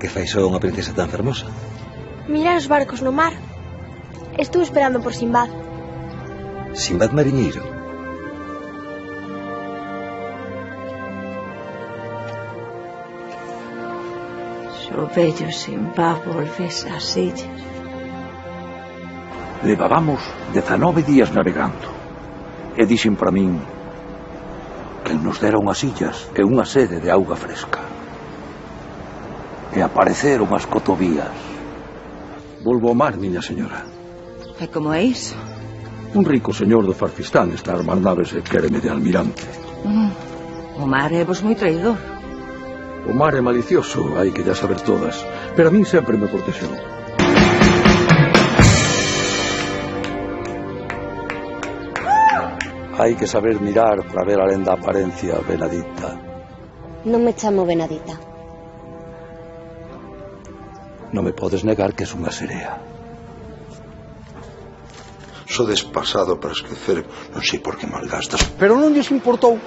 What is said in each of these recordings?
Que fai só unha princesa tan fermosa? Mirar os barcos no mar. Estou esperando por Sinbad. Sinbad mariñeiro? O vello Sinbad volves ás illas. Levábamos 19 días navegando e dixen para min que nos dera unhas illas e unha sede de auga fresca. E apareceron as cotovías. Volvo ao mar, miña señora. E como é iso? Un rico señor do Farfistán está a armar naves e quéreme de almirante. O mar é vos moi traidor. O mar é malicioso, hai que ya saber todas, pero a min sempre me protexeu. Hai que saber mirar para ver alén da apariencia, Benedita. Non me chamo Benedita. Non me podes negar que es unha serea. Sodes pasado para esquecer, non sei por que malgastas. Pero non lles importou,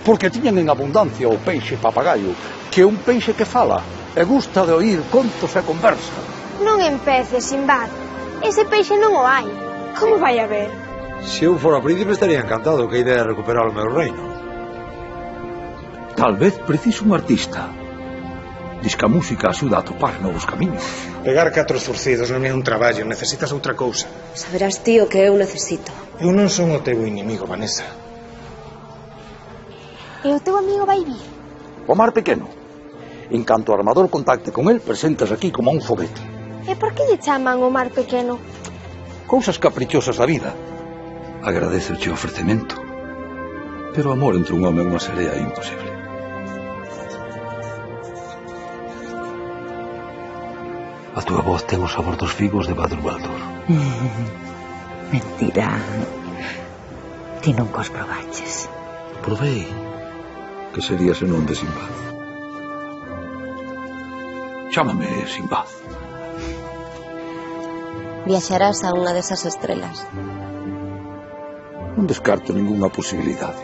porque tiñan en abundancia o peixe papagaio, que é un peixe que fala, e gusta de oír contos e conversa. Non empeces, Sinbad. Ese peixe non o hai. Como vai a ver? Se eu fora príncipe estaría encantado, que a idea é recuperar o meu reino. Tal vez preciso un artista. Diz que a música axuda a topar novos camiños. Pegar 4 zurcidos non é un traballo, necesitas outra cousa. Saberás ti o que eu necesito. Eu non son o teu inimigo, Vanessa. E o teu amigo vai vir? O mar pequeno. En canto o armador contacte con el, presentas aquí como un foguete. E por que lle chaman o mar pequeno? Cousas caprichosas da vida. Agradezo o ofrecemento, pero o amor entre un home e unha serea é imposible. A túa voz ten o sabor dos figos de Badrubaldor. Mentira. Ti non cos probaches. Provei. Que sería se non de Sinbad? Chámame Sinbad. Viaxarás a unha desas estrelas. Non descarto ningunha posibilidade.